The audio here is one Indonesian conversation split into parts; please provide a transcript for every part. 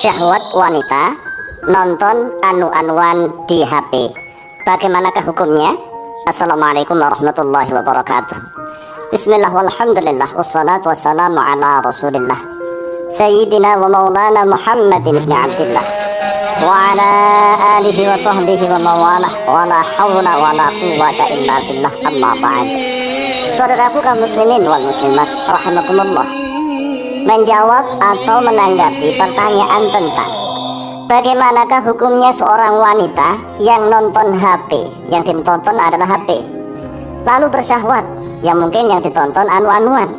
syahwat wanita nonton anu-anuan di HP. Bagaimanakah hukumnya? Assalamualaikum warahmatullahi wabarakatuh. Bismillah walhamdulillah wassalatu wassalamu ala rasulillah Sayyidina wa maulana Muhammadin ibn Abdillah wa ala alihi wa sahbihi wa mawalah wa la hawla wa la quwwata illa billah, amma ba'd. Saudaraku kaum muslimin wal muslimat rahimakumullah, menjawab atau menanggapi pertanyaan tentang bagaimanakah hukumnya seorang wanita yang nonton HP, yang ditonton adalah HP, lalu bersyahwat, yang mungkin yang ditonton anu-anuan.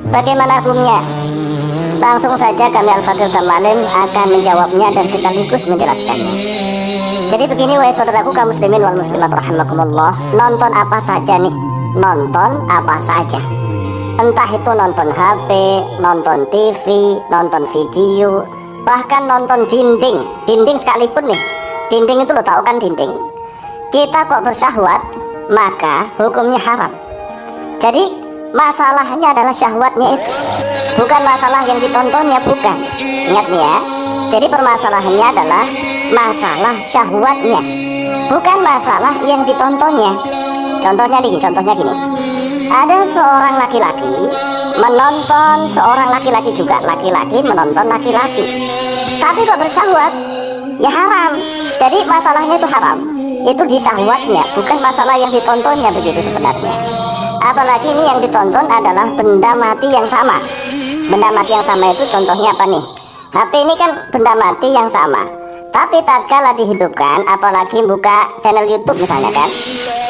Bagaimana hukumnya? Langsung saja kami Al-Faqih Tamalim akan menjawabnya dan sekaligus menjelaskannya. Jadi begini wahai saudaraku kaum muslimin wal muslimat rahimakumullah, nonton apa saja nih? Nonton apa saja, entah itu nonton HP, nonton TV, nonton video, bahkan nonton dinding sekalipun nih. Dinding itu lo tahu kan, dinding. Kita kok bersyahwat, maka hukumnya haram. Jadi masalahnya adalah syahwatnya itu, bukan masalah yang ditontonnya, bukan. Ingat nih ya, jadi permasalahannya adalah masalah syahwatnya, bukan masalah yang ditontonnya. Contohnya gini, ada seorang laki-laki menonton seorang laki-laki juga, laki-laki menonton laki-laki, tapi kok bersyahwat, ya haram. Jadi masalahnya itu haram, itu di syahwatnya, bukan masalah yang ditontonnya begitu sebenarnya. Apalagi ini yang ditonton adalah benda mati yang sama. Benda mati yang sama itu contohnya apa nih? HP ini kan benda mati yang sama, tapi tatkala dihidupkan, apalagi buka channel YouTube misalnya kan,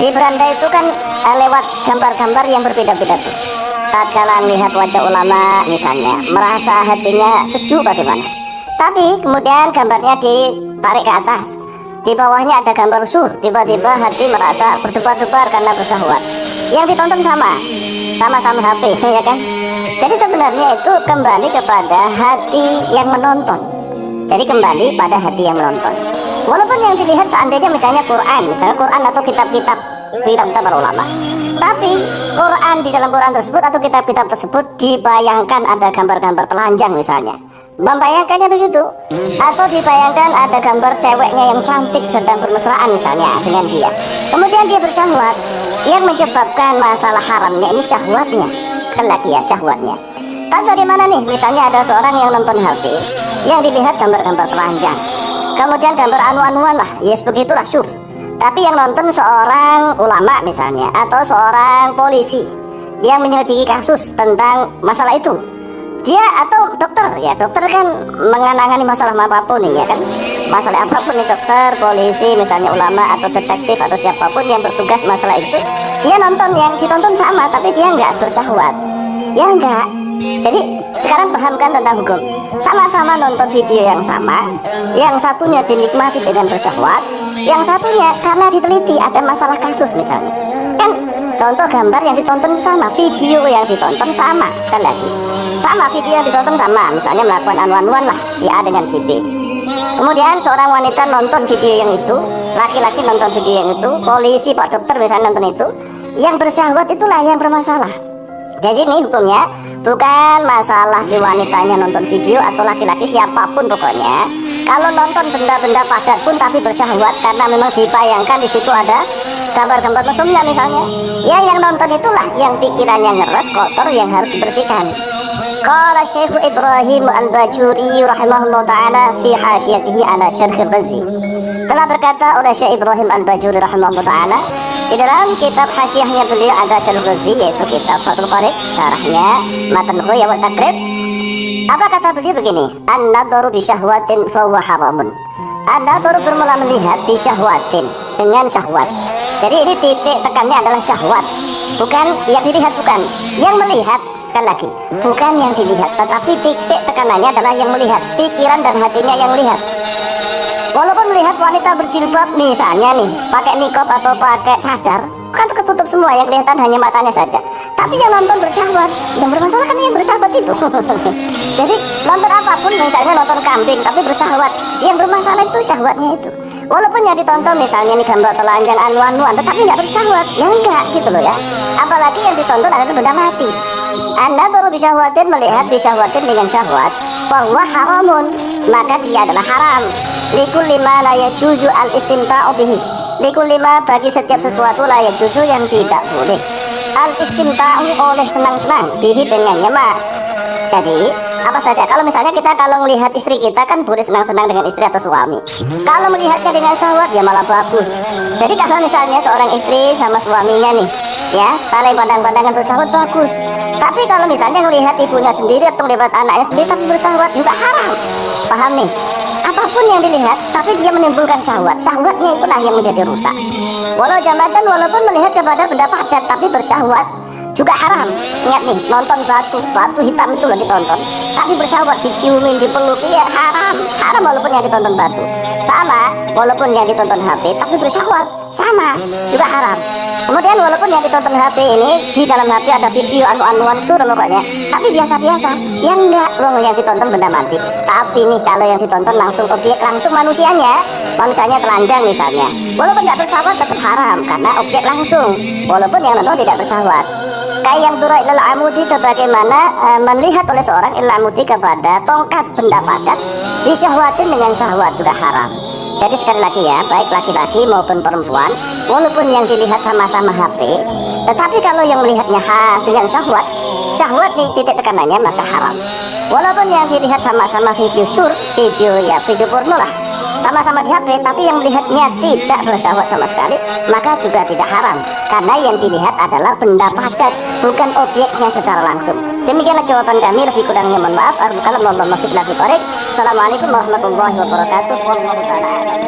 di beranda itu kan lewat gambar-gambar yang berbeda-beda tuh. Tatkala melihat wajah ulama misalnya, merasa hatinya sejuk bagaimana, tapi kemudian gambarnya ditarik ke atas, di bawahnya ada gambar sur, tiba-tiba hati merasa berdebar-debar karena bersyahwat. Yang ditonton sama-sama HP ya kan. Jadi sebenarnya itu kembali kepada hati yang menonton. Jadi kembali pada hati yang menonton. Walaupun yang dilihat seandainya misalnya Quran atau kitab-kitab para ulama, tapi Quran, di dalam Quran tersebut atau kitab-kitab tersebut dibayangkan ada gambar-gambar telanjang misalnya, membayangkannya begitu, atau dibayangkan ada gambar ceweknya yang cantik sedang bermesraan misalnya dengan dia, kemudian dia bersyahwat. Yang menyebabkan masalah haramnya ini syahwatnya, sekali lagi ya, syahwatnya. Tapi bagaimana nih, misalnya ada seorang yang nonton HP, yang dilihat gambar-gambar telanjang, kemudian gambar anu-anuan lah, yes begitulah syur. Tapi yang nonton seorang ulama misalnya, atau seorang polisi yang menyelidiki kasus tentang masalah itu, dia atau dokter, ya dokter kan menangani masalah apapun nih ya kan, masalah apapun nih, dokter, polisi misalnya, ulama atau detektif atau siapapun yang bertugas masalah itu, dia nonton, yang ditonton sama, tapi dia nggak bersyahwat, ya enggak. Jadi sekarang pahamkan tentang hukum, sama-sama nonton video yang sama, yang satunya dinikmati dengan bersyahwat, yang satunya karena diteliti ada masalah kasus misalnya kan. Contoh gambar yang ditonton sama, video yang ditonton sama, sekali lagi sama, video yang ditonton sama, misalnya melakukan anu-anuan lah si A dengan si B. Kemudian seorang wanita nonton video yang itu, laki-laki nonton video yang itu, polisi, pak dokter misalnya nonton itu, yang bersyahwat itulah yang bermasalah. Jadi ini hukumnya bukan masalah si wanitanya nonton video atau laki-laki siapapun pokoknya. Kalau nonton benda-benda padat pun tapi bersyahwat karena memang dibayangkan di situ ada gambar-gambar mesumnya misalnya, ya yang nonton itulah yang pikirannya ngeres, kotor, yang harus dibersihkan. Qala Syekh Ibrahim Al-Bajuri rahimahullah ta'ala fi hasyatihi ala Syarh Al-Ghazi. Telah berkata oleh Syekh Ibrahim Al-Bajuri rahimahullah ta'ala di dalam kitab hasyiahnya beliau ada Syarh Al-Ghazi, yaitu kitab Fathul Qarib, syarahnya Matan Ghaya wa Taqrib. Apa kata beliau begini, an-nadharu bi syahwatin fa huwa haramun. An-nadharu bermula melihat bi syahwatin, dengan syahwat. Jadi ini titik tekannya adalah syahwat, bukan yang dilihat, bukan yang melihat. Sekali lagi, bukan yang dilihat, tetapi titik tekanannya adalah yang melihat, pikiran dan hatinya yang melihat. Walaupun melihat wanita berjilbab misalnya nih, pakai nikop atau pakai cadar, kan ketutup semua, yang kelihatan hanya matanya saja, tapi yang nonton bersyahwat, yang bermasalah kan yang bersyahwat itu. Jadi nonton apapun, misalnya nonton kambing tapi bersyahwat, yang bermasalah itu syahwatnya itu. Walaupun yang ditonton misalnya nih gambar telanjang anu-anuan, tetapi nggak bersyahwat, ya enggak gitu loh ya. Apalagi yang ditonton adalah benda mati. An-nadharu bisyahwatin, melihat bisyahwatin dengan syahwat, fahuwa haramun, maka dia adalah haram. Likulli ma la yajuzu al-istimta'u bihi, likulli ma, bagi setiap sesuatu la yajuzu yang tidak boleh al-istimta'u, oleh senang-senang, bihi dengannya ma. Jadi apa saja, kalau misalnya kita kalau melihat istri kita kan boleh senang-senang dengan istri atau suami. Kalau melihatnya dengan syahwat ya malah bagus. Jadi kalau misalnya seorang istri sama suaminya nih ya saling pandang-pandangan bersyahwat, bagus. Tapi kalau misalnya melihat ibunya sendiri atau melihat anaknya sendiri tapi bersyahwat, juga haram. Paham nih? Apapun yang dilihat tapi dia menimbulkan syahwat, syahwatnya itulah yang menjadi rusak. Walau jambatan, walaupun melihat kepada benda padat tapi bersyahwat, juga haram. Ingat nih, nonton batu hitam itu lagi ditonton tapi bersyahwat, diciumin, dipeluk, ya haram. Haram walaupun yang ditonton batu. Sama, walaupun yang ditonton HP tapi bersyahwat, sama, juga haram. Kemudian walaupun yang ditonton HP ini, di dalam HP ada video anu-anuan surah pokoknya, tapi biasa-biasa, yang enggak, yang ditonton benda mati. Tapi nih kalau yang ditonton langsung objek, langsung manusianya telanjang misalnya, walaupun tidak bersyahwat tetap haram karena objek langsung, walaupun yang nonton tidak bersyahwat. Kayak yang turah ilal amudi, sebagaimana melihat oleh seorang ilal amudi kepada tongkat benda padat disyahwatin dengan syahwat, juga haram. Jadi sekali lagi ya, baik laki-laki maupun perempuan, walaupun yang dilihat sama-sama HP, tetapi kalau yang melihatnya khas dengan syahwat, syahwat nih titik tekanannya, maka haram. Walaupun yang dilihat sama-sama video video porno lah, sama-sama di HP, tapi yang melihatnya tidak bersyahwat sama sekali, maka juga tidak haram, karena yang dilihat adalah benda padat, bukan objeknya secara langsung. Demikianlah jawaban kami, lebih kurangnya mohon maaf. Assalamualaikum warahmatullahi wabarakatuh. Wallahu ta'ala a'lam.